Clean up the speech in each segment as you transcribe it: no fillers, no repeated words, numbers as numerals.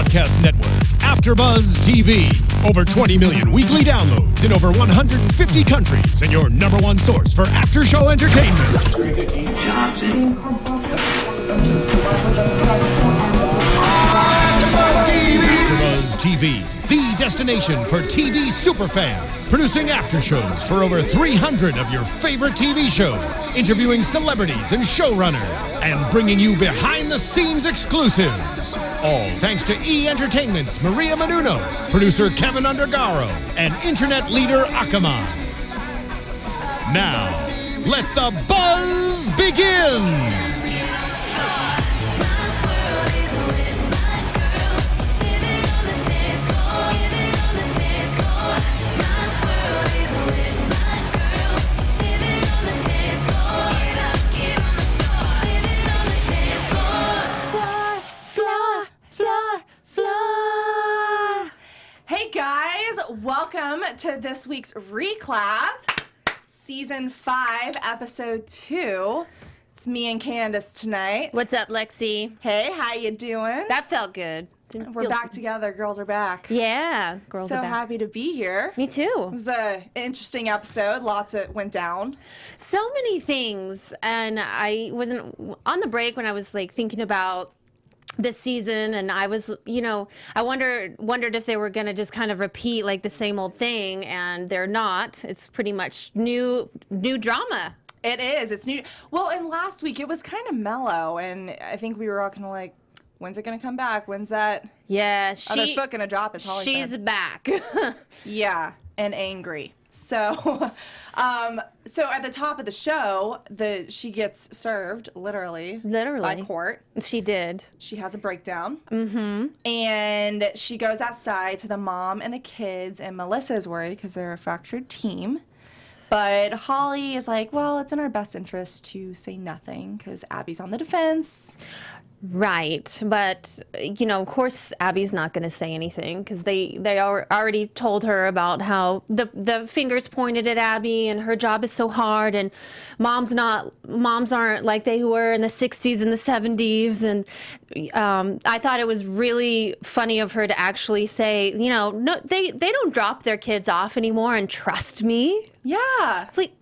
broadcast network, AFTERBUZZ TV. Over 20 million weekly downloads in over 150 countries, and your number one source for after-show entertainment. AFTERBUZZ TV, the destination for TV superfans. Producing aftershows for over 300 of your favorite TV shows. Interviewing celebrities and showrunners. And bringing you behind-the-scenes exclusives. All thanks to E! Entertainment's Maria Menounos, producer Kevin Undergaro, and internet leader Akamai. Now, let the buzz begin! Welcome to this week's reclap, Season 5, Episode 2. It's me and Candice tonight. What's up, Lexie? Hey, how you doing? That felt good. We're back together. Girls are back. Yeah, girls are back. So happy to be here. Me too. It was an interesting episode. Lots of went down. So many things. And I wasn't on the break when I was like thinking about this season, and I was, I wondered if they were going to just kind of repeat like the same old thing, and they're not. It's pretty much new drama. It is. It's new. Well, and last week it was kind of mellow, and I think we were all kind of like, when's it going to come back? When's that other foot going to drop? As Holly she's said. back. Yeah, and angry. So, so at the top of the show, she gets served literally by court. She did. She has a breakdown. Mm-hmm. And she goes outside to the mom and the kids, and Melissa is worried because they're a fractured team. But Holly is like, well, it's in our best interest to say nothing because Abby's on the defense. Right, but of course, Abby's not going to say anything because they already told her about how the fingers pointed at Abby and her job is so hard, and moms aren't like they were in the 60s and the 70s, and I thought it was really funny of her to actually say, no, they don't drop their kids off anymore and trust me. Yeah, like.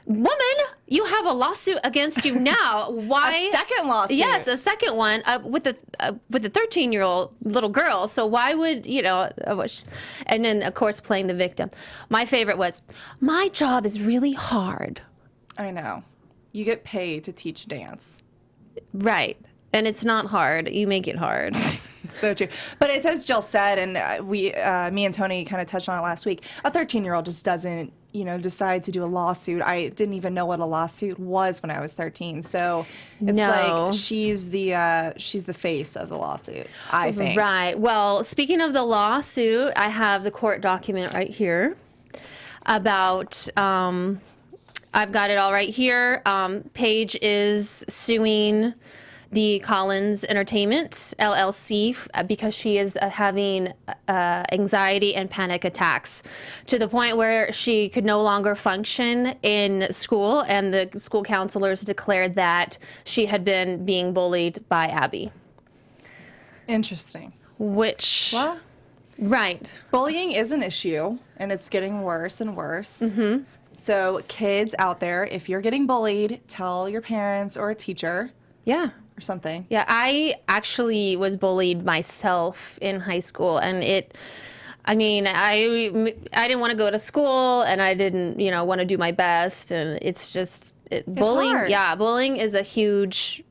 Woman, you have a lawsuit against you now. Why? A second lawsuit. Yes, a second one with a 13-year-old little girl. So why would, and then, of course, playing the victim. My favorite was, my job is really hard. I know. You get paid to teach dance. Right. And it's not hard. You make it hard. So true. But it's as Jill said, and me and Tony kind of touched on it last week, a 13-year-old just doesn't, decide to do a lawsuit. I didn't even know what a lawsuit was when I was 13. So it's like she's the face of the lawsuit, I think. Right. Well, speaking of the lawsuit, I have the court document right here about, I've got it all right here. Paige is suing the Collins Entertainment LLC because she is having anxiety and panic attacks to the point where she could no longer function in school, and the school counselors declared that she had been being bullied by Abby. Interesting. Which, well, right. Bullying is an issue, and it's getting worse and worse. Mm-hmm. So kids out there, if you're getting bullied, tell your parents or a teacher. Yeah. Or something. Yeah, I actually was bullied myself in high school, and I didn't want to go to school, and I didn't, want to do my best, and it's just bullying. Hard. Yeah, bullying is a huge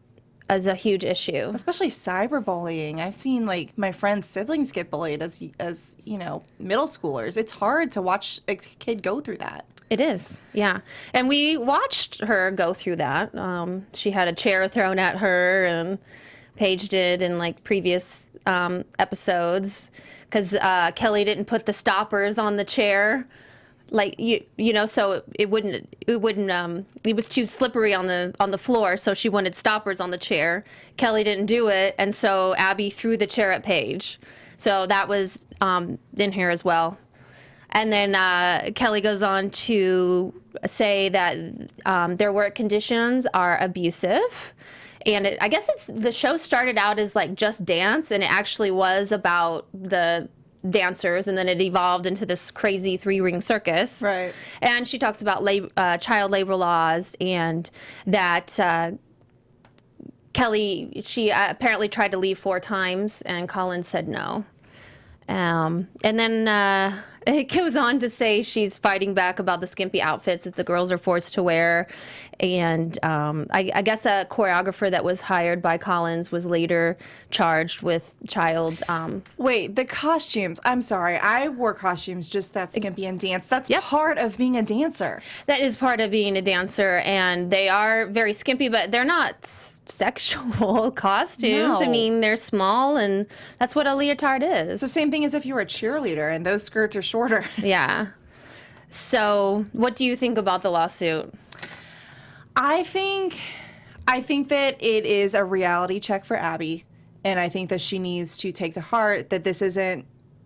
issue. Especially cyberbullying. I've seen like my friends' siblings get bullied as middle schoolers. It's hard to watch a kid go through that. It is, yeah. And we watched her go through that. She had a chair thrown at her, and Paige did in like previous episodes, because Kelly didn't put the stoppers on the chair, like so it was too slippery on the floor, so she wanted stoppers on the chair. Kelly didn't do it, and so Abby threw the chair at Paige. So that was in here as well. And then Kelly goes on to say that their work conditions are abusive, And I guess the show started out as like just dance, and it actually was about the dancers, and then it evolved into this crazy 3-ring circus. Right. And she talks about child labor laws, and that Kelly, she apparently tried to leave 4 times, and Colin said no. And then it goes on to say she's fighting back about the skimpy outfits that the girls are forced to wear. And I guess a choreographer that was hired by Collins was later charged with child... Wait, the costumes. I'm sorry. I wore costumes just that skimpy and dance. That's part of being a dancer. That is part of being a dancer, and they are very skimpy, but they're not sexual costumes. No. I mean, they're small, and that's what a leotard is. It's the same thing as if you were a cheerleader and those skirts are shorter. Yeah. So, what do you think about the lawsuit? I think that it is a reality check for Abby, and I think that she needs to take to heart that this isn't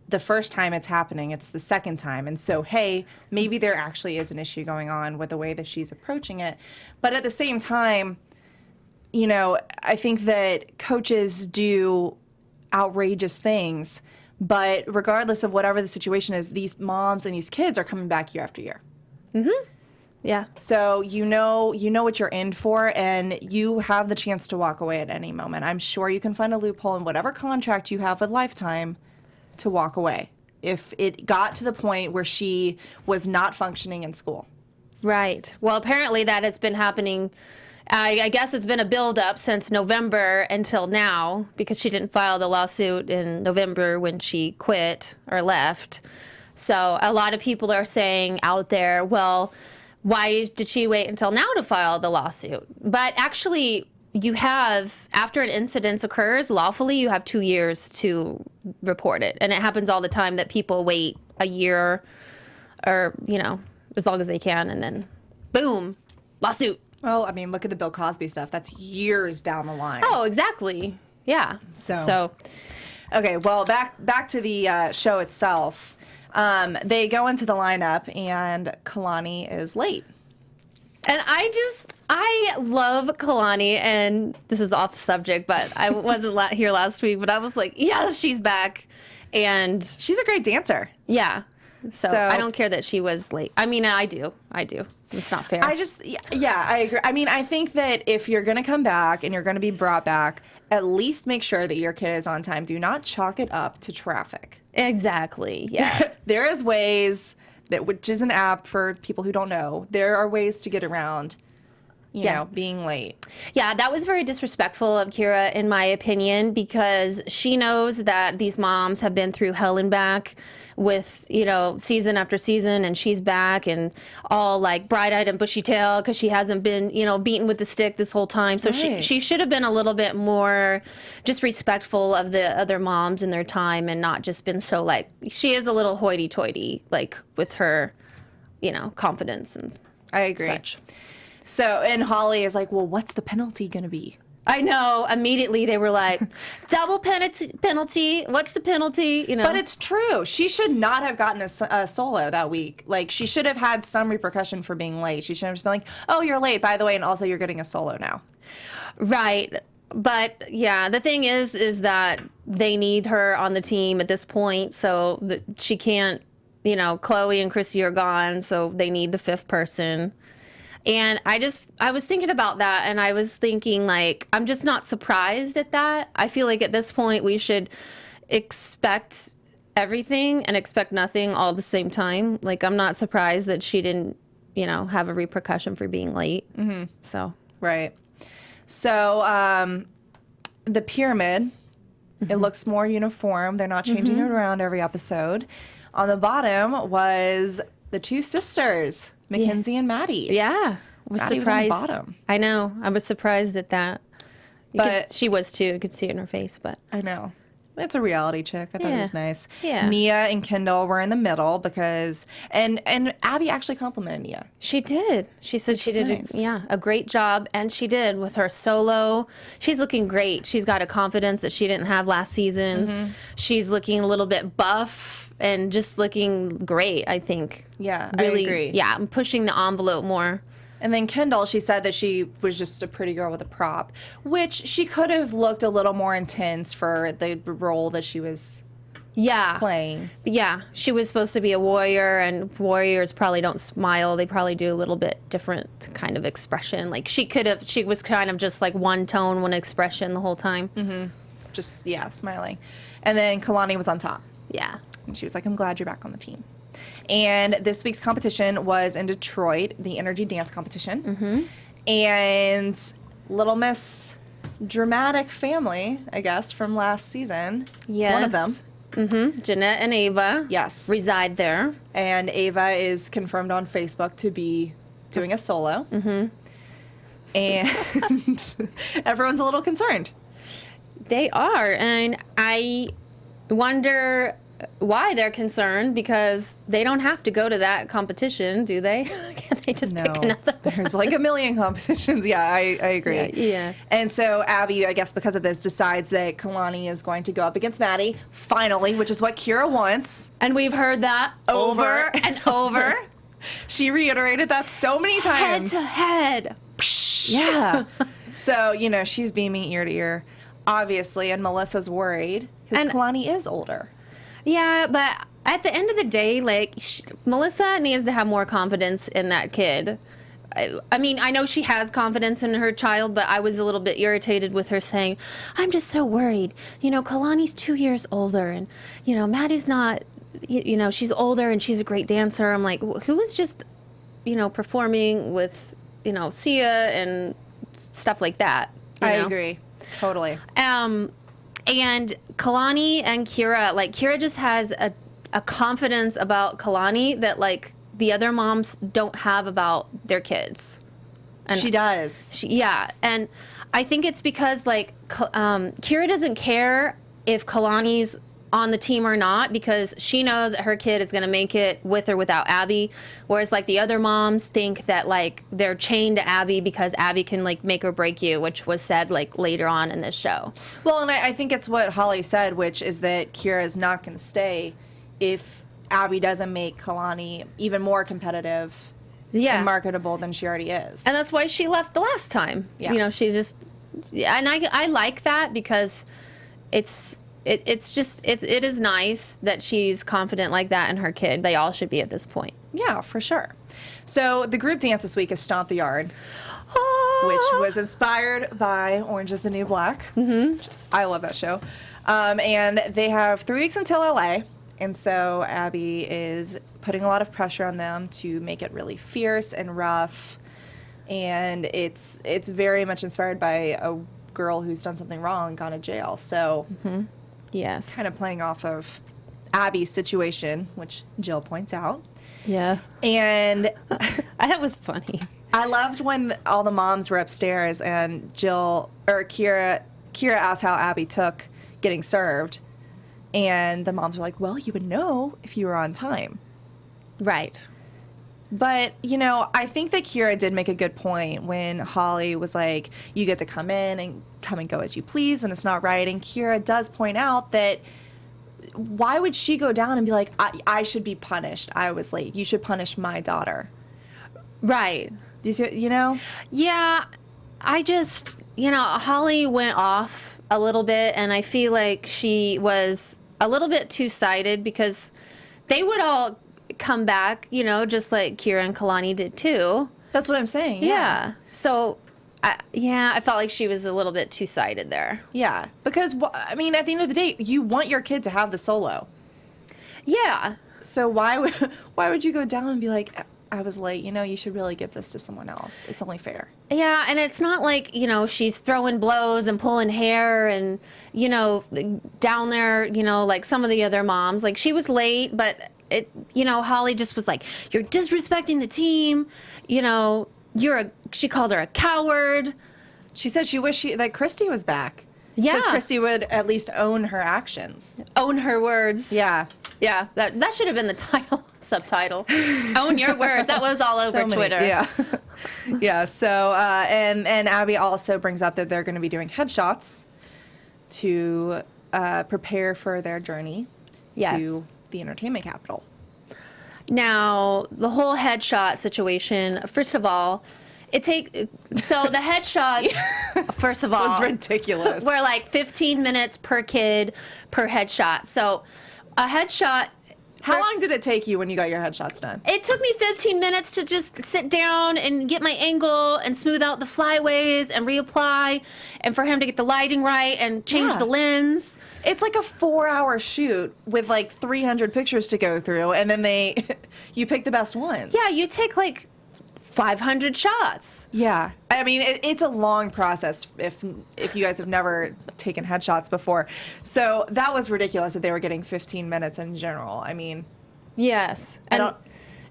the first time it's happening, it's the second time. And so, hey, maybe there actually is an issue going on with the way that she's approaching it. But at the same time, you know, I think that coaches do outrageous things, but regardless of whatever the situation is, these moms and these kids are coming back year after year. Mm-hmm. Yeah. So you know what you're in for, and you have the chance to walk away at any moment. I'm sure you can find a loophole in whatever contract you have with Lifetime to walk away if it got to the point where she was not functioning in school. Right. Well, apparently that has been happening. I guess it's been a build-up since November until now, because she didn't file the lawsuit in November when she quit or left. So a lot of people are saying out there, well, why did she wait until now to file the lawsuit? But actually, you have, after an incident occurs lawfully, you have 2 years to report it. And it happens all the time that people wait a year or, you know, as long as they can, and then boom, lawsuit. Well, I mean, look at the Bill Cosby stuff. That's years down the line. Oh, exactly. Yeah. So. Okay, well, back to the show itself. They go into the lineup, and Kalani is late. And I love Kalani, and this is off the subject, but I wasn't here last week, but I was like, yes, she's back. And she's a great dancer. Yeah. So I don't care that she was late. I mean, I do. It's not fair. I agree. I mean, I think that if you're going to come back and you're going to be brought back, at least make sure that your kid is on time. Do not chalk it up to traffic. Exactly. Yeah. There is ways which is an app for people who don't know. There are ways to get around, you know, being late. Yeah, that was very disrespectful of Kira, in my opinion, because she knows that these moms have been through hell and back with, you know, season after season, and she's back and all like bright-eyed and bushy-tailed because she hasn't been, you know, beaten with the stick this whole time. So she should have been a little bit more just respectful of the other moms and their time, and not just been so like, she is a little hoity-toity, like with her, you know, confidence and I agree. such. So, and Holly is like, well, what's the penalty going to be? I know. Immediately they were like, double penalty. What's the penalty? You know. But it's true. She should not have gotten a solo that week. Like, she should have had some repercussion for being late. She should have just been like, oh, you're late, by the way, and also you're getting a solo now. Right. But, yeah, the thing is that they need her on the team at this point, so that she can't, you know, Chloe and Chrissy are gone, so they need the 5th person. And I was thinking about that, and I was thinking, like, I'm just not surprised at that. I feel like at this point we should expect everything and expect nothing all at the same time. Like, I'm not surprised that she didn't, you know, have a repercussion for being late. Mm-hmm. So. Right. So, the pyramid, it looks more uniform. They're not changing it around every episode. On the bottom was the 2 sisters, Mackenzie and Maddie. Yeah. I was Maddie surprised. was on the bottom. I know. I was surprised at that. She was too. You could see it in her face, but. I know. It's a reality chick. I thought it was nice. Yeah. Nia and Kendall were in the middle because, and Abby actually complimented Nia. She did. She said she did nice. a great job, and she did with her solo. She's looking great. She's got a confidence that she didn't have last season. Mm-hmm. She's looking a little bit buff and just looking great, I think. Yeah, really, I agree. Yeah, I'm pushing the envelope more. And then Kendall, she said that she was just a pretty girl with a prop, which she could have looked a little more intense for the role that she was playing. Yeah, she was supposed to be a warrior, and warriors probably don't smile. They probably do a little bit different kind of expression. Like she was kind of just like one tone, one expression the whole time. Mm-hmm. Just, smiling. And then Kalani was on top. Yeah. And she was like, I'm glad you're back on the team. And this week's competition was in Detroit, the Energy Dance Competition. Mm-hmm. And Little Miss Dramatic Family, I guess, from last season. Yes. One of them. Mm-hmm. Jeanette and Ava. Yes. Reside there. And Ava is confirmed on Facebook to be doing a solo. Mm-hmm. And everyone's a little concerned. They are. And I wonder why they're concerned, because they don't have to go to that competition, do they? Can't they just pick another one? There's like a million competitions. Yeah, I agree. Yeah. And so Abby, I guess because of this, decides that Kalani is going to go up against Maddie, finally, which is what Kira wants. And we've heard that over and over. She reiterated that so many times. Head to head. Yeah. So, she's beaming ear to ear, obviously, and Melissa's worried because Kalani is older. Yeah, but at the end of the day, like, Melissa needs to have more confidence in that kid. I mean, I know she has confidence in her child, but I was a little bit irritated with her saying, I'm just so worried. Kalani's 2 years older, and, Maddie's not, she's older and she's a great dancer. I'm like, who is just, performing with, Sia and stuff like that? I agree. Totally. And Kalani and Kira, like, Kira just has a confidence about Kalani that, like, the other moms don't have about their kids. And she does. And I think it's because, like, Kira doesn't care if Kalani's on the team or not, because she knows that her kid is going to make it with or without Abby, whereas, like, the other moms think that, like, they're chained to Abby because Abby can, like, make or break you, which was said, like, later on in this show. Well, and I think it's what Holly said, which is that Kira is not going to stay if Abby doesn't make Kalani even more competitive and marketable than she already is. And that's why she left the last time. Yeah. She just, and I like that, because it is nice that she's confident like that in her kid. They all should be at this point. Yeah, for sure. So the group dance this week is Stomp the Yard, which was inspired by Orange is the New Black. Mm-hmm. I love that show. And they have 3 weeks until LA. And so Abby is putting a lot of pressure on them to make it really fierce and rough. And it's very much inspired by a girl who's done something wrong and gone to jail. So yes, kind of playing off of Abby's situation, which Jill points out. Yeah. And that was funny. I loved when all the moms were upstairs and Kira asked how Abby took getting served. And the moms were like, well, you would know if you were on time. Right. But, I think that Kira did make a good point when Holly was like, you get to come in and come and go as you please, and it's not right. And Kira does point out that why would she go down and be like, I should be punished. I was late. You should punish my daughter. Right. Do you see, Yeah. I just, Holly went off a little bit, and I feel like she was a little bit two-sided, because they would all come back, just like Kira and Kalani did too. That's what I'm saying. Yeah. So, I felt like she was a little bit two-sided there. Yeah. Because, at the end of the day, you want your kid to have the solo. Yeah. So why would you go down and be like, I was late, you should really give this to someone else. It's only fair. Yeah, and it's not like, she's throwing blows and pulling hair and, down there, like some of the other moms. Like, she was late, but, Holly just was like, you're disrespecting the team. She called her a coward. She said she wished that Christy was back. Yeah. Because Christy would at least own her actions. Own her words. Yeah. Yeah, that should have been the subtitle. Own your words. That was all over Twitter. Yeah. Yeah, so, and Abby also brings up that they're going to be doing headshots to prepare for their journey to the entertainment capital. Now, the whole headshot situation, first of all, So the headshots, first of all, It's ridiculous. were like 15 minutes per kid per headshot. So a headshot. How long did it take you when you got your headshots done? It took me 15 minutes to just sit down and get my angle and smooth out the flyaways and reapply, and for him to get the lighting right and change the lens. It's like a 4-hour shoot with like 300 pictures to go through, and then you pick the best ones. Yeah, you take like 500 shots. Yeah, I mean it's a long process if you guys have never taken headshots before. So that was ridiculous that they were getting 15 minutes in general. I mean, Yes, and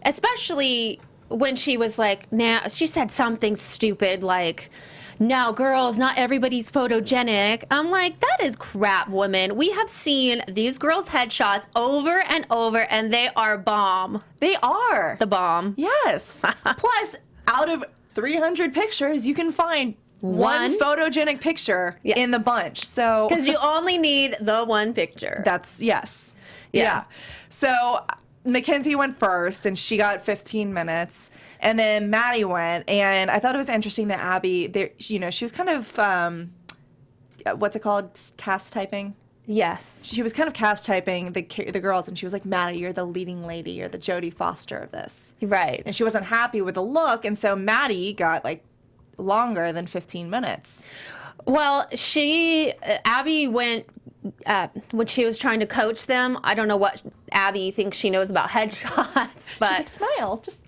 especially when she was like, she said something stupid like, "Now, girls, not everybody's photogenic." I'm like, that is crap, woman. We have seen these girls' headshots over and over, and they are bomb. they are The bomb. Yes. Plus, out of 300 pictures, you can find one photogenic picture in the bunch. So Because you only need the one picture. that's yes. Yeah. So Mackenzie went first, and she got 15 minutes, and then Maddie went. And I thought it was interesting that Abby, she was kind of what's it called, cast typing. Yes. She was kind of cast typing the girls, and she was like, "Maddie, you're the leading lady. You're the Jodie Foster of this." Right. And she wasn't happy with the look, and so Maddie got like longer than 15 minutes. Well, Abby went, when she was trying to coach them, I don't know what Abby thinks she knows about headshots, but Smile, just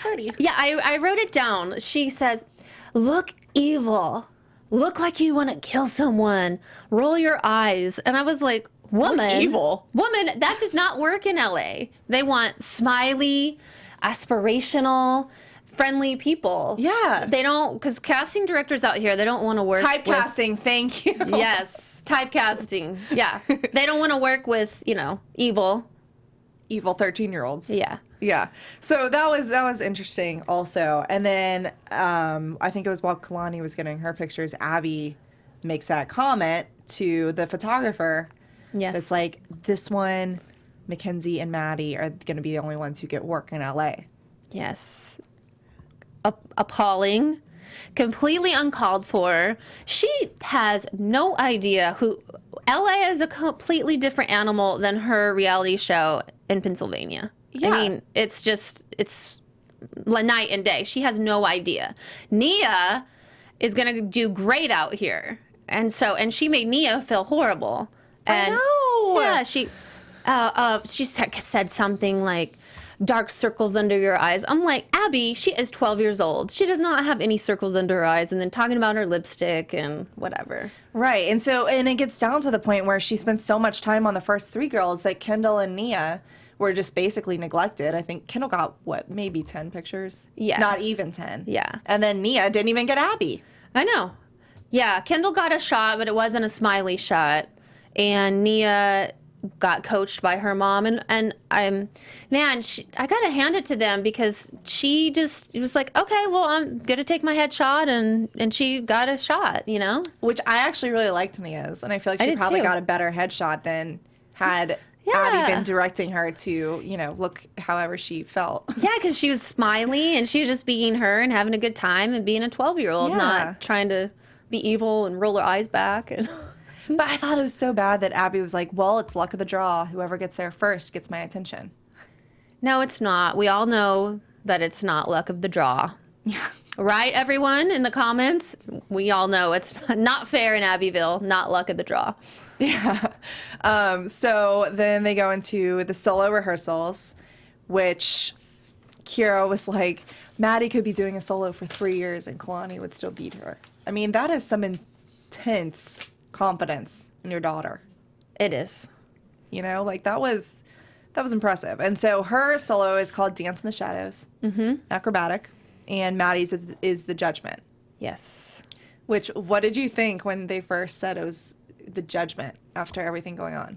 30. yeah, I wrote it down. She says, "Look evil. Look like you want to kill someone. Roll your eyes." And I was like, woman. evil. Woman, that does not work in LA. They want smiley, aspirational, friendly people. Yeah. They don't, because casting directors out here, they don't want to work Typecasting, thank you. with, yes, typecasting. Yeah. They don't want to work with, evil. Evil 13-year-olds. Yeah. Yeah. So that was interesting also. And then I think it was while Kalani was getting her pictures, Abby makes that comment to the photographer. Yes. It's like, this one, Mackenzie and Maddie are going to be the only ones who get work in LA. Yes. Appalling. Completely uncalled for. She has no idea LA is a completely different animal than her reality show in Pennsylvania. Yeah. I mean, it's night and day. She has no idea. Nia is going to do great out here. And she made Nia feel horrible. And I know. Yeah, she said something like, "Dark circles under your eyes." I'm like, Abby, she is 12 years old. She does not have any circles under her eyes. And then talking about her lipstick and whatever. Right. And it gets down to the point where she spent so much time on the first three girls that Kendall and Nia were just basically neglected. I think Kendall got, maybe 10 pictures? Yeah. Not even 10. Yeah. And then Nia didn't even get Abby. I know. Yeah, Kendall got a shot, but it wasn't a smiley shot. And Nia got coached by her mom. And I gotta hand it to them, because she just was like, okay, well, I'm gonna take my headshot, and she got a shot, Which I actually really liked Nia's. And I feel like I she did probably too. got a better headshot than had Abby been directing her to, look however she felt. Yeah, because she was smiley, and she was just being her and having a good time and being a 12-year-old, Yeah. not trying to be evil and roll her eyes back. And But I thought it was so bad that Abby was like, well, it's luck of the draw. Whoever gets there first gets my attention. No, it's not. We all know that it's not luck of the draw. Yeah. Right, everyone in the comments? We all know it's not fair in Abbeville, not luck of the draw. Yeah. So then they go into the solo rehearsals, which Kira was like, Maddie could be doing a solo for 3 years and Kalani would still beat her. I mean, that is some intense confidence in your daughter. It is. That was impressive. And so her solo is called Dance in the Shadows, acrobatic, and Maddie's is the Judgment. Yes. Which, what did you think when they first said it was the Judgment after everything going on?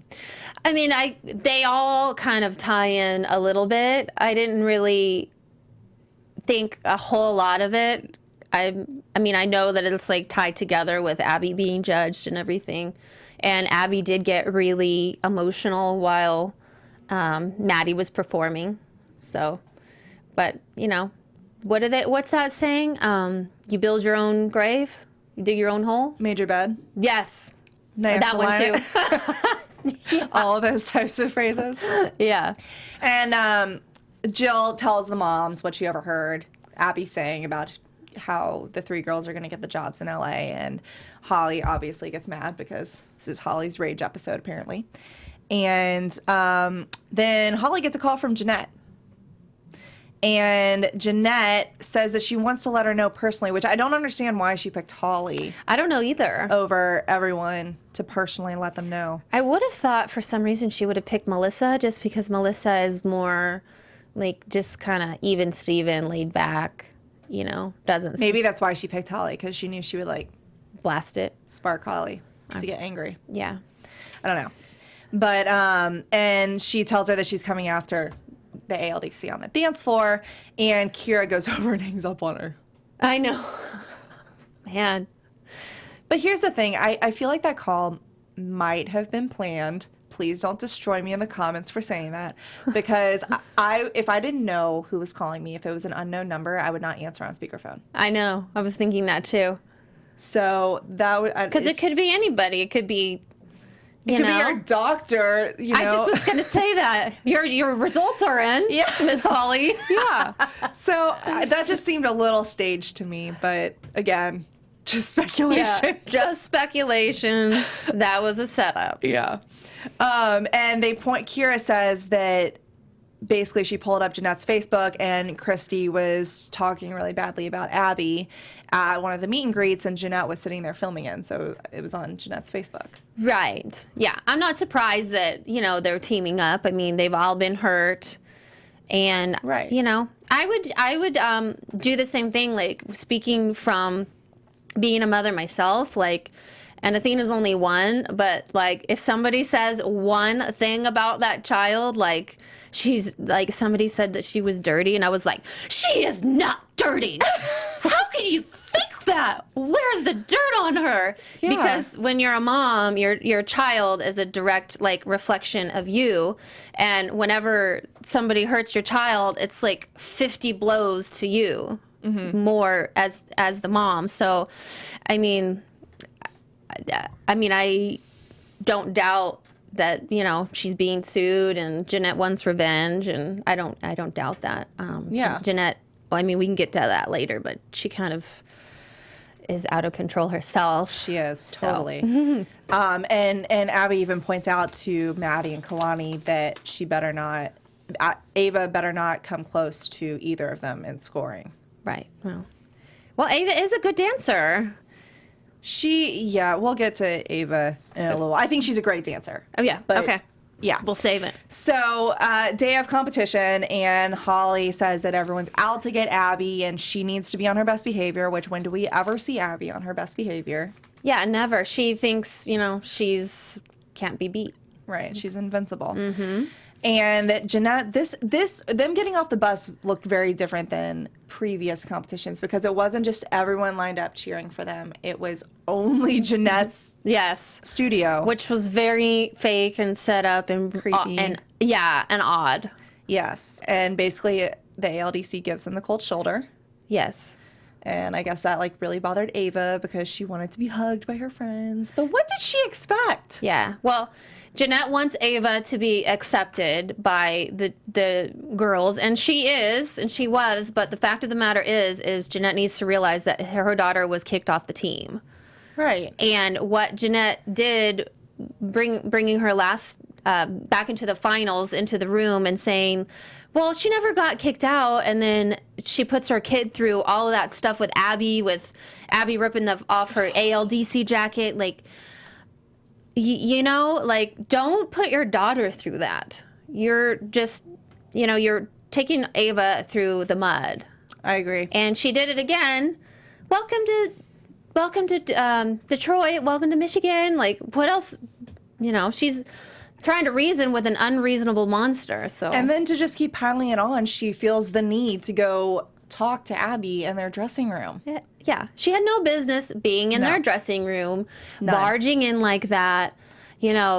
I mean, they all kind of tie in a little bit. I didn't really think a whole lot of it. I mean, I know that it's like tied together with Abby being judged and everything. And Abby did get really emotional while Maddie was performing. So, but, what's that saying? You build your own grave, you dig your own hole. Made your bed. Yes, Nice that one line. too. Yeah. All of those types of phrases. Yeah. And Jill tells the moms what she overheard Abby saying about how the 3 girls are going to get the jobs in LA. And Holly obviously gets mad because this is Holly's rage episode, apparently. And then Holly gets a call from Jeanette. And Jeanette says that she wants to let her know personally, which I don't understand why she picked Holly I don't know either. over everyone to personally let them know. I would have thought for some reason she would have picked Melissa, just because Melissa is more like just kind of even Steven, laid back, doesn't Maybe that's why she picked Holly, because she knew she would like blast it. spark Holly to get angry. Yeah. I don't know. But, and she tells her that she's coming after the ALDC on the dance floor, and Kira goes over and hangs up on her. I know. Man. But here's the thing. I feel like that call might have been planned. Please don't destroy me in the comments for saying that. Because if I didn't know who was calling me, if it was an unknown number, I would not answer on speakerphone. I know. I was thinking that too. So that would... Because it could be anybody. It could be... It could be your doctor, I just was going to say that. Your results are in, Yeah. Miss Holly. Yeah. So that just seemed a little staged to me, but again, just speculation. Yeah, just speculation. That was a setup. Yeah. And Kira says that basically she pulled up Jeanette's Facebook and Christy was talking really badly about Abby at one of the meet and greets, and Jeanette was sitting there filming it, so it was on Jeanette's Facebook. Right. Yeah. I'm not surprised that, they're teaming up. I mean, they've all been hurt. And, Right. I would do the same thing, like, speaking from being a mother myself, like, and Athena's only 1, but, like, if somebody says one thing about that child, like, she's, like, somebody said that she was dirty, and I was like, she is not dirty! How can you think that? Where's the dirt on her? Yeah. Because when you're a mom, your child is a direct, like, reflection of you, and whenever somebody hurts your child, it's like 50 blows to you, more as the mom. So, I mean, I don't doubt that she's being sued and Jeanette wants revenge, and I don't doubt that. Yeah. Jeanette. Well, I mean, we can get to that later, but she kind of is out of control herself. She is, So. totally. And Abby even points out to Maddie and Kalani that Ava better not come close to either of them in scoring. Right. Well, Ava is a good dancer. We'll get to Ava in a little. I think she's a great dancer. Oh yeah. But, Okay. Yeah. We'll save it. So, day of competition, and Holly says that everyone's out to get Abby, and she needs to be on her best behavior, which when do we ever see Abby on her best behavior? Yeah, never. She thinks, she's can't be beat. Right. She's invincible. Mm-hmm. And Jeanette, them getting off the bus looked very different than previous competitions, because it wasn't just everyone lined up cheering for them. It was only Jeanette's Yes. studio. Which was very fake and set up and Creepy. and odd. Yes. And basically the ALDC gives them the cold shoulder. Yes. And I guess that really bothered Ava because she wanted to be hugged by her friends. But what did she expect? Yeah. Well, Jeanette wants Ava to be accepted by the girls, and she is, and she was, but the fact of the matter is Jeanette needs to realize that her daughter was kicked off the team. Right. And what Jeanette did, bringing her last back into the finals, into the room, and saying, well, she never got kicked out, and then she puts her kid through all of that stuff with Abby ripping off her ALDC jacket, like, don't put your daughter through that. You're just, you're taking Ava through the mud. I agree. And she did it again. Welcome to Detroit. Welcome to Michigan. Like, what else? She's trying to reason with an unreasonable monster. So. And then to just keep piling it on, she feels the need to go talk to Abby in their dressing room. Yeah, she had no business being in their dressing room, barging in like that.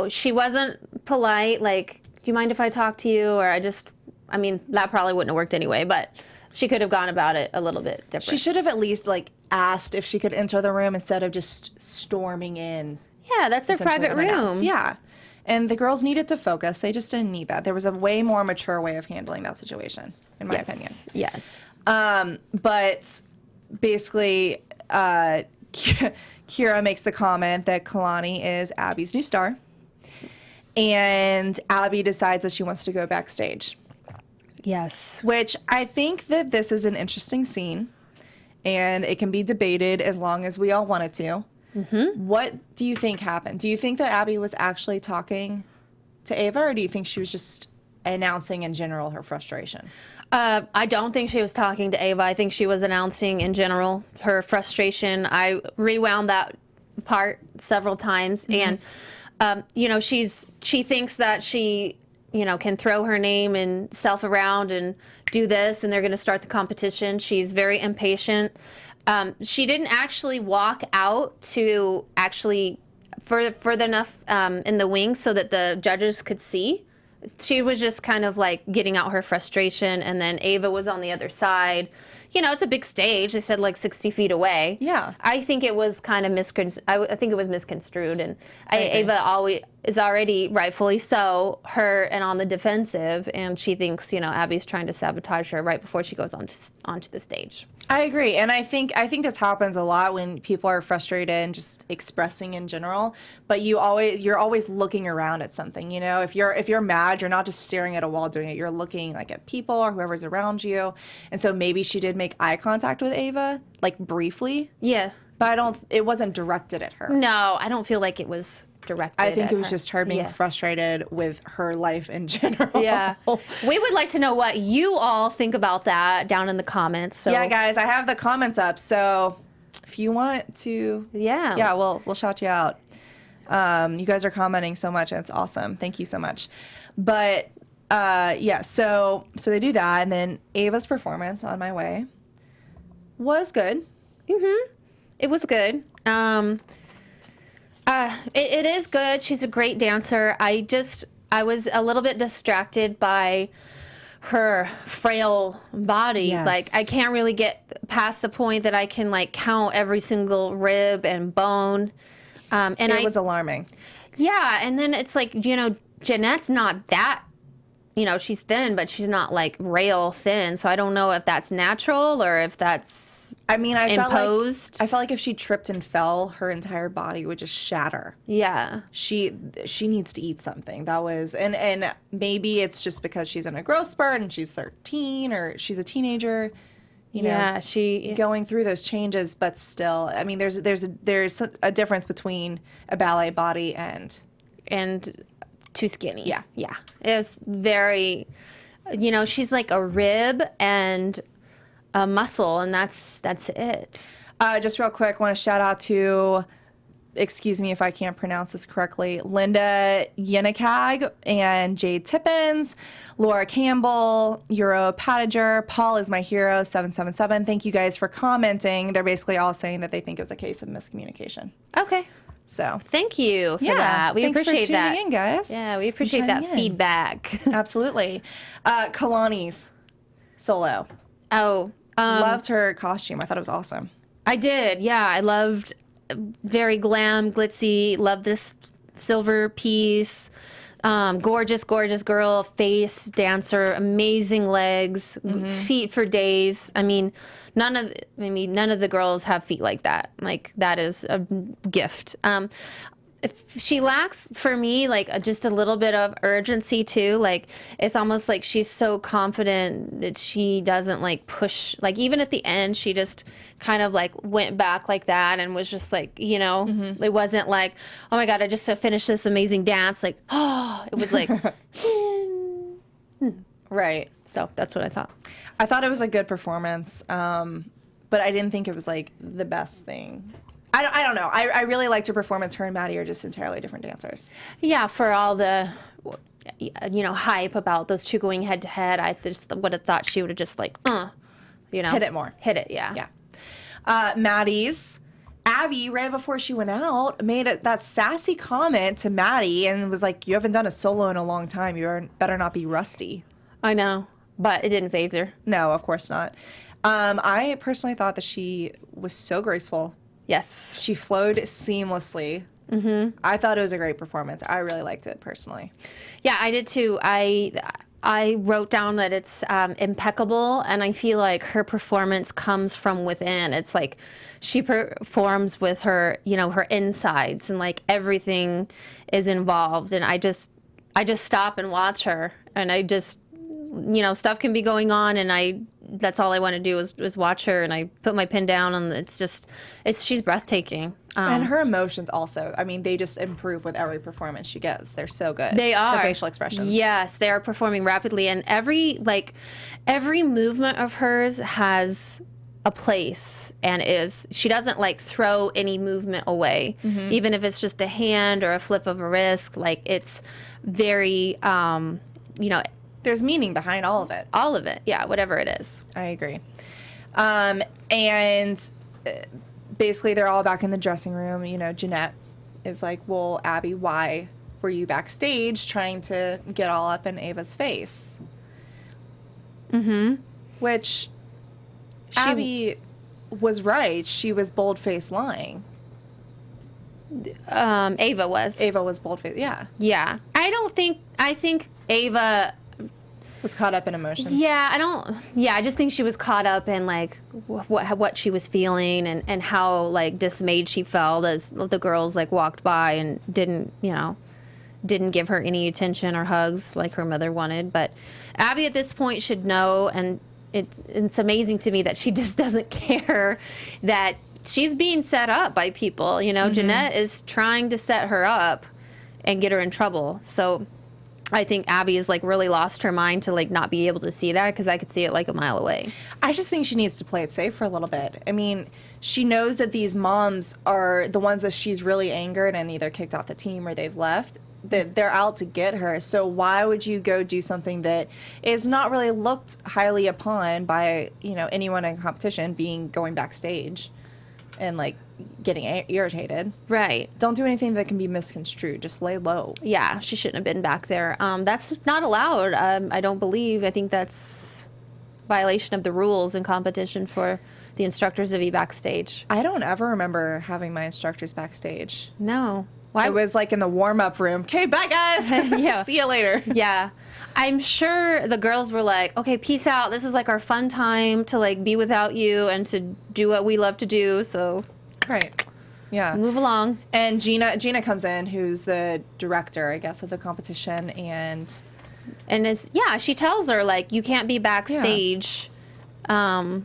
She wasn't polite, like, do you mind if I talk to you? Or that probably wouldn't have worked anyway, but She could have gone about it a little bit different. She should have at least like asked if she could enter the room instead of just storming in. Yeah, that's their essentially private unannounced. room. Yeah. And the girls needed to focus. They just didn't need that. There was a way more mature way of handling that situation, in my opinion. Yes. But basically, Kira makes the comment that Kalani is Abby's new star. And Abby decides that she wants to go backstage. Yes. Which I think that this is an interesting scene. And it can be debated as long as we all want it to. Mm-hmm. What do you think happened? Do you think that Abby was actually talking to Ava, or do you think she was just announcing in general her frustration? I don't think she was talking to Ava. I think she was announcing in general her frustration. I rewound that part several times, and you know, she thinks that she, you know, can throw her name and self around and do this, and they're going to start the competition. She's very impatient. She didn't actually walk out to actually further enough in the wings so that the judges could see. She was just kind of like getting out her frustration, and then Ava was on the other side. You know, it's a big stage. They said like 60 feet away. Yeah. I think it was kind of I think it was misconstrued, and Ava always is already rightfully so hurt and on the defensive, and she thinks, you know, Abby's trying to sabotage her right before she goes onto the stage. I agree, and I think this happens a lot when people are frustrated and just expressing in general. But you're always looking around at something. You know, if you're mad, you're not just staring at a wall doing it. You're looking like at people or whoever's around you. And so maybe she did make eye contact with Ava, like briefly. Yeah, but it wasn't directed at her. no, I don't feel like it was directed. I think at it was her. just her being Yeah. frustrated with her life in general. Yeah. We would like to know what you all think about that down in the comments. So Yeah, guys, I have the comments up, so if you want to, yeah, we'll shout you out. You guys are commenting so much, and it's awesome. Thank you so much. But yeah, so they do that, and then Ava's performance on My Way was good. it was good. It is good. She's a great dancer. I was a little bit distracted by her frail body. Yes. Like, I can't really get past the point that I can like count every single rib and bone. And It was alarming. yeah. And then it's like, you know, Jeanette's not that, you know, she's thin, but she's not like rail thin. So I don't know if that's natural or if that's I mean, I imposed. felt like if she tripped and fell, her entire body would just shatter. Yeah. She needs to eat something. That was and maybe it's just because she's in a growth spurt and she's 13 or she's a teenager. You know, she going through those changes, but still, I mean, there's a difference between a ballet body and too skinny. Yeah. Yeah. It was very, you know, she's like a rib and a muscle, and that's it. Just real quick, want to shout out to, excuse me if I can't pronounce this correctly, Linda Yenikag and Jade Tippins, Laura Campbell, Euro Patager, Paul is my hero, 777. Thank you guys for commenting. They're basically all saying that they think it was a case of miscommunication. Okay. So Thank you for that. We thanks appreciate for that. tuning in, guys. Yeah, we appreciate chiming that in. feedback. Absolutely. Kalani's solo. Oh, Loved her costume. I thought it was awesome. I did. Yeah, I loved very glam, glitzy. Loved this silver piece. Gorgeous, gorgeous girl, face, dancer, amazing legs, feet for days. I mean, none of the girls have feet like that. Like, that is a gift. If she lacks, for me, like just a little bit of urgency too. Like, it's almost like she's so confident that she doesn't like push. Like, even at the end, she just kind of like went back like that and was just like, you know, it wasn't like, oh my God, I just finished this amazing dance. Like, oh, it was like, Right. so that's what I thought. I thought it was a good performance, but I didn't think it was like the best thing. I don't know. I really liked her performance. Her and Maddie are just entirely different dancers. Yeah, for all the, you know, hype about those two going head to head, I just would have thought she would have just like, you know, Hit it more. Hit it, yeah. Yeah. Maddie's Abby, right before she went out, made that sassy comment to Maddie and was like, "You haven't done a solo in a long time. You better not be rusty." I know. but it didn't faze her. No, of course not. I personally thought that she was so graceful. Yes. She flowed seamlessly. Mm-hmm. I thought it was a great performance. I really liked it personally. Yeah, I did too. I wrote down that it's impeccable, and I feel like her performance comes from within. It's like she performs with her, her insides, and like everything is involved. And I just stop and watch her, and I just, stuff can be going on, and that's all I want to do is watch her, and I put my pen down, and she's breathtaking. And her emotions also. I mean, they just improve with every performance she gives. They're so good. They are. Her facial expressions. Yes, they are performing rapidly, and every movement of hers has a place, and she doesn't like throw any movement away, even if it's just a hand or a flip of a wrist. Like, it's very, There's meaning behind all of it. All of it, yeah, whatever it is. I agree. And basically, they're all back in the dressing room. Jeanette is like, well, Abby, why were you backstage trying to get all up in Ava's face? Mm-hmm. Which, Abby was right. She was bold-faced lying. Ava was. Ava was bold-faced, yeah. Yeah. I think Ava was caught up in emotions. Yeah, I just think she was caught up in like what she was feeling and how like dismayed she felt as the girls like walked by and didn't give her any attention or hugs like her mother wanted. But Abby at this point should know, and it's amazing to me that she just doesn't care that she's being set up by people. Jeanette is trying to set her up and get her in trouble. So I think Abby has like really lost her mind to like not be able to see that, because I could see it like a mile away. I just think she needs to play it safe for a little bit. I mean, she knows that these moms are the ones that she's really angered and either kicked off the team or they've left. That they're out to get her. So why would you go do something that is not really looked highly upon by anyone in competition, going backstage and like getting irritated? Right. Don't do anything that can be misconstrued. Just lay low. Yeah, she shouldn't have been back there. That's not allowed. I don't believe. I think that's violation of the rules in competition for the instructors to be backstage. I don't ever remember having my instructors backstage. No. Why? It was like in the warm-up room. Okay, bye guys. Yeah. See you later. Yeah. I'm sure the girls were like, okay, peace out. This is like our fun time to like be without you and to do what we love to do. So right. Yeah. Move along. And Gina comes in, who's the director, I guess, of the competition, and she tells her like, you can't be backstage, right,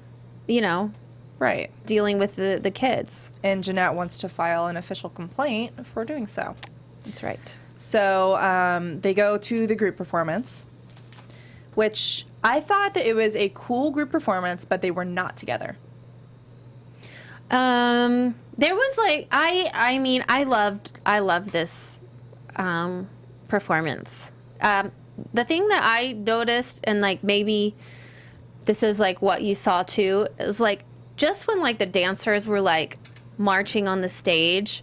dealing with the kids. And Jeanette wants to file an official complaint for doing so. That's right. So they go to the group performance, which I thought that it was a cool group performance, but they were not together. There was like I loved this performance. The thing that I noticed, and like maybe this is like what you saw too, is like just when like the dancers were like marching on the stage,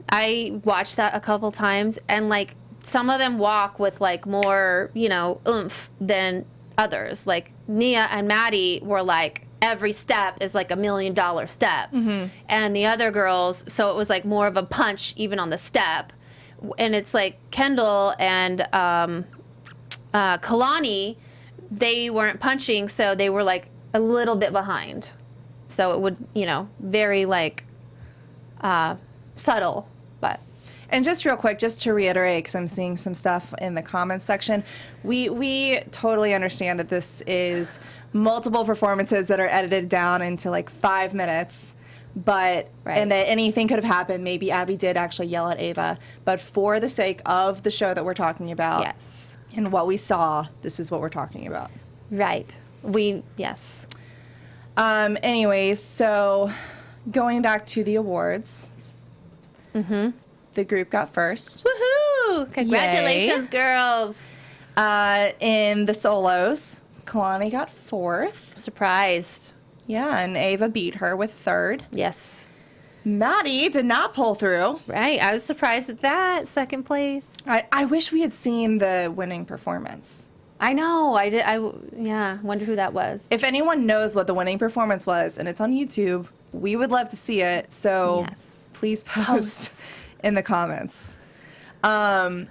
I watched that a couple times, and like some of them walk with like more oomph than others. Like Nia and Maddie were like, every step is like $1 million step. Mm-hmm. And the other girls, so it was like more of a punch even on the step. And it's like Kendall and Kalani, they weren't punching, so they were like a little bit behind. So it would, very like subtle, but. And just real quick, just to reiterate, because I'm seeing some stuff in the comments section, we totally understand that this is multiple performances that are edited down into like 5 minutes, but and that anything could have happened. Maybe Abby did actually yell at Ava, but for the sake of the show that we're talking about, yes, and what we saw, this is what we're talking about. Right. Yes. Anyways, so going back to the awards. Mm-hmm. The group got first. Woohoo! Congratulations, girls. In the solos, Kalani got 4th. Surprised. Yeah, and Ava beat her with 3rd. Yes. Maddie did not pull through. Right. I was surprised at that. 2nd place. I wish we had seen the winning performance. I know. Yeah. Wonder who that was. If anyone knows what the winning performance was, and it's on YouTube, we would love to see it. So please post in the comments. And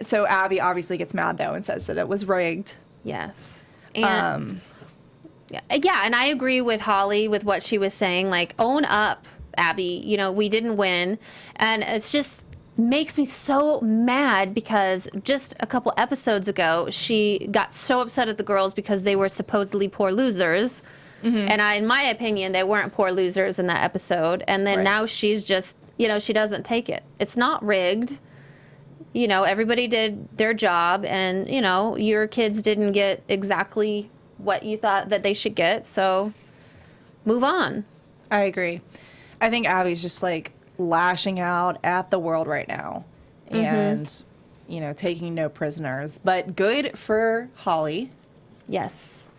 so Abby obviously gets mad though and says that it was rigged. Yes. And yeah, and I agree with Holly with what she was saying. Like, own up, Abby. You know, we didn't win, and it's just makes me so mad because just a couple episodes ago, she got so upset at the girls because they were supposedly poor losers. And in my opinion, they weren't poor losers in that episode. And then now she's just, you know, she doesn't take it. It's not rigged. You know, everybody did their job, and, you know, your kids didn't get exactly what you thought that they should get. So move on. I agree. I think Abby's just like lashing out at the world right now and, you know, taking no prisoners. But good for Holly. Yes.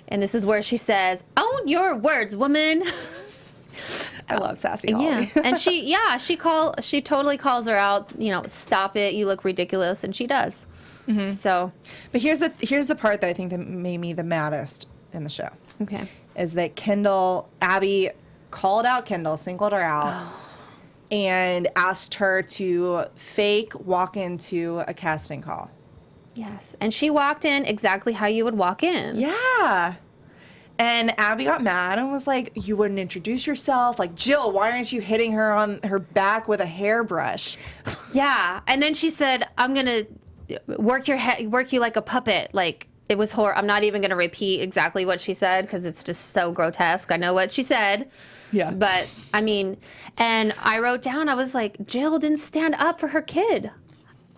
And this is where she says, own your words, woman. I love sassy Holly. Yeah. And she totally calls her out, you know, stop it, you look ridiculous, and she does. So, but here's the part that I think that made me the maddest in the show. Okay. Is that Abby called out Kendall, singled her out, and asked her to fake walk into a casting call. Yes. And she walked in exactly how you would walk in. Yeah. And Abby got mad and was like, you wouldn't introduce yourself. Like, Jill, why aren't you hitting her on her back with a hairbrush? Yeah. And then she said, I'm going to work you like a puppet. Like, it was horrible. I'm not even going to repeat exactly what she said because it's just so grotesque. I know what she said. Yeah. But, I mean, and I wrote down, I was like, Jill didn't stand up for her kid.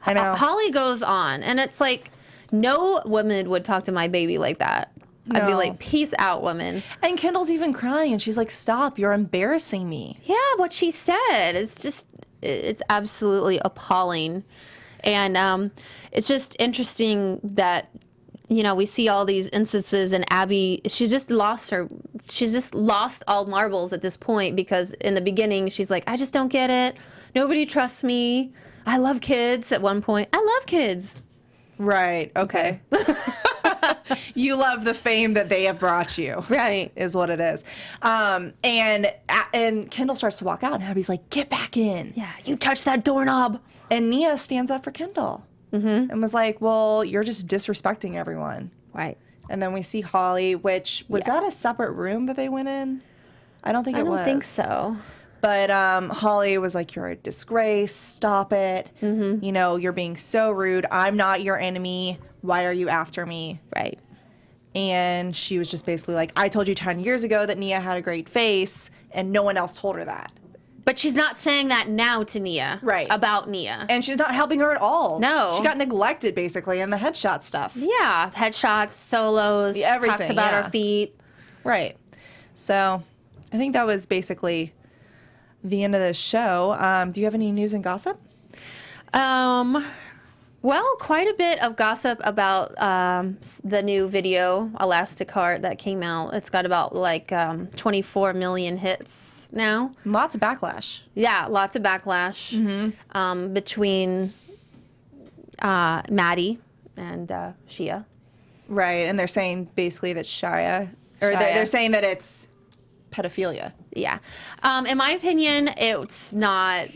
I know. Holly goes on, and it's like, no woman would talk to my baby like that. No. I'd be like, peace out, woman. And Kendall's even crying, and she's like, stop, you're embarrassing me. Yeah, what she said is just, it's absolutely appalling. And it's just interesting that, you know, we see all these instances, and Abby, she's just lost all marbles at this point, because in the beginning, she's like, I just don't get it. Nobody trusts me. I love kids at one point. I love kids. Right, okay. You love the fame that they have brought you. Right. Is what it is. And Kendall starts to walk out, and Abby's like, get back in. Yeah, you touched that doorknob. And Nia stands up for Kendall. And was like, well, you're just disrespecting everyone. Right. And then we see Holly, which, was that a separate room that they went in? I don't think it was. I don't think so. But Holly was like, you're a disgrace. Stop it. You know, you're being so rude. I'm not your enemy. Why are you after me? Right. And she was just basically like, I told you 10 years ago that Nia had a great face, and no one else told her that. But she's not saying that now to Nia. Right. About Nia. And she's not helping her at all. No. She got neglected, basically, in the headshot stuff. Yeah. Headshots, solos, Everything, talks about her feet. Right. So I think that was basically the end of the show. Do you have any news and gossip? Well, quite a bit of gossip about the new video, Elasticart, that came out. It's got about like 24 million hits now. Lots of backlash. Yeah, lots of backlash between Maddie and Shia. Right, and they're saying basically that they're saying that it's pedophilia. Yeah. In my opinion, it's not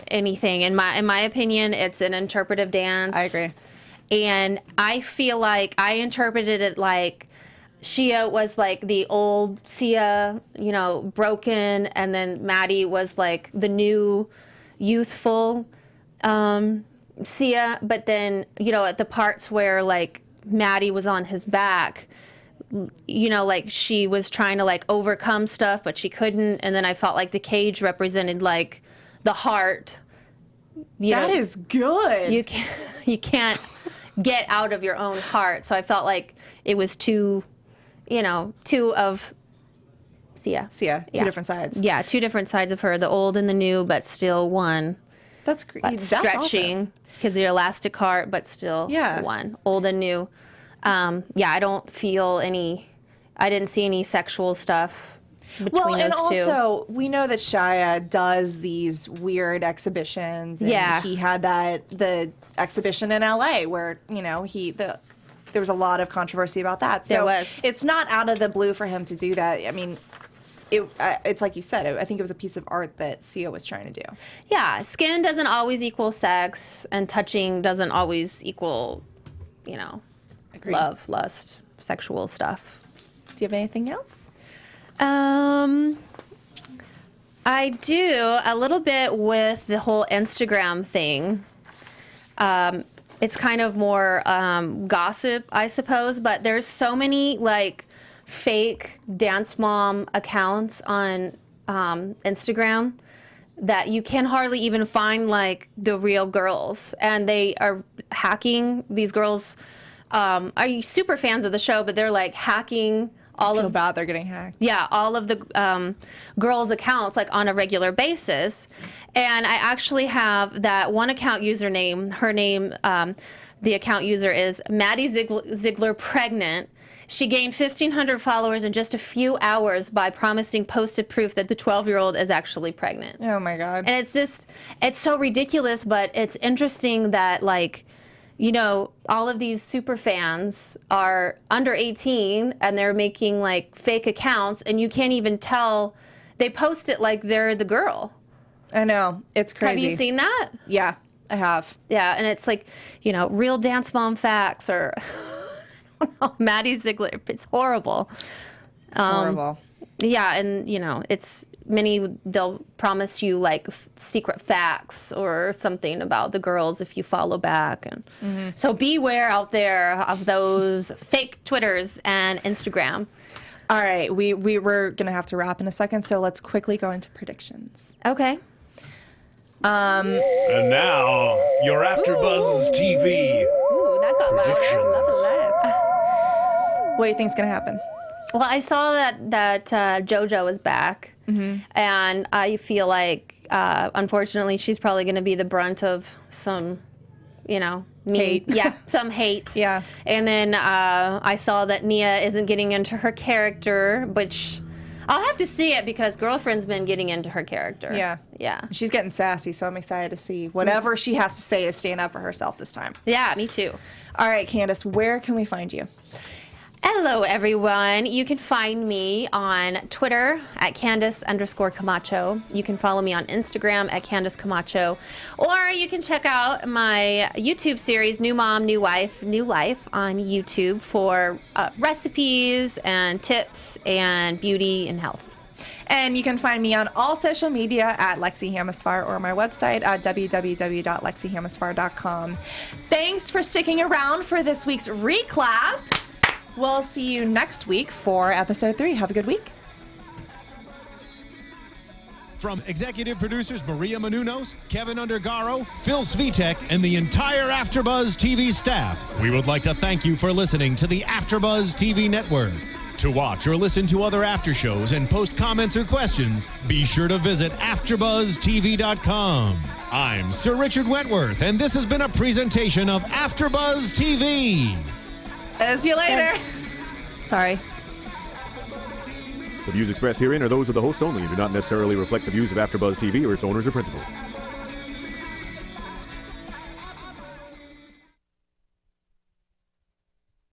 anything. In my opinion, it's an interpretive dance. I agree. And I feel like I interpreted it like Shia was like the old Sia, you know, broken, and then Maddie was like the new youthful Sia. But then, you know, at the parts where like Maddie was on his back, you know, like she was trying to like overcome stuff, but she couldn't. And then I felt like the cage represented like the heart. That is good. You can't get out of your own heart. So I felt like it was two of Sia. Sia, two different sides. Yeah, two different sides of her, the old and the new, but still one. That's great. But stretching, because the elastic heart, but still one, old and new. I don't feel I didn't see any sexual stuff between those two. And also, we know that Shia does these weird exhibitions. And he had the exhibition in LA where, you know, there was a lot of controversy about that. So There was. it's not out of the blue for him to do that. I mean, it's like you said, I think it was a piece of art that Sia was trying to do. Yeah, skin doesn't always equal sex, and touching doesn't always equal, Agreed. love, lust, sexual stuff. Do you have anything else? I do a little bit with the whole Instagram thing. It's kind of more gossip, I suppose, but there's so many like fake dance mom accounts on Instagram that you can hardly even find like the real girls, and they are hacking these girls. Are you super fans of the show? But they're like hacking all I feel of bad they're getting hacked. yeah, all of the girls' accounts like on a regular basis. And I actually have that one account username. Her name, the account user is Maddie Ziegler Pregnant. She gained 1,500 followers in just a few hours by promising posted proof that the 12-year-old is actually pregnant. Oh my God. And it's so ridiculous, but it's interesting that like, all of these super fans are under 18 and they're making like fake accounts, and you can't even tell. They post it like they're the girl. I know. It's crazy. Have you seen that? Yeah, I have. Yeah, and it's like, real dance mom facts or I don't know, Maddie Ziegler. It's horrible. Horrible. Yeah, and it's they'll promise you like secret facts or something about the girls if you follow back, and so beware out there of those fake Twitters and Instagram. All right, we're gonna have to wrap in a second, so let's quickly go into predictions. Okay. And now, your AfterBuzz TV Ooh, that got predictions. What do you think's gonna happen? Well, I saw that JoJo is back, and I feel like, unfortunately, she's probably going to be the brunt of some, Hate. Yeah, some hate. Yeah. And then I saw that Nia isn't getting into her character, which I'll have to see it because Girlfriend's been getting into her character. Yeah. Yeah. She's getting sassy, so I'm excited to see whatever she has to say to stand up for herself this time. Yeah, me too. All right, Candice, where can we find you? Hello, everyone. You can find me on Twitter at Candice_Camacho. You can follow me on Instagram at Candice Camacho. Or you can check out my YouTube series, New Mom, New Wife, New Life on YouTube for recipes and tips and beauty and health. And you can find me on all social media at Lexie Hammesfahr or my website at www.lexiehammesfahr.com. Thanks for sticking around for this week's reclap. We'll see you next week for episode 3. Have a good week. From executive producers Maria Menounos, Kevin Undergaro, Phil Svitek, and the entire AfterBuzz TV staff, we would like to thank you for listening to the AfterBuzz TV network. To watch or listen to other after shows and post comments or questions, be sure to visit AfterBuzzTV.com. I'm Sir Richard Wentworth, and this has been a presentation of AfterBuzz TV. See you later. Sorry. The views expressed herein are those of the hosts only and do not necessarily reflect the views of AfterBuzz TV or its owners or principals.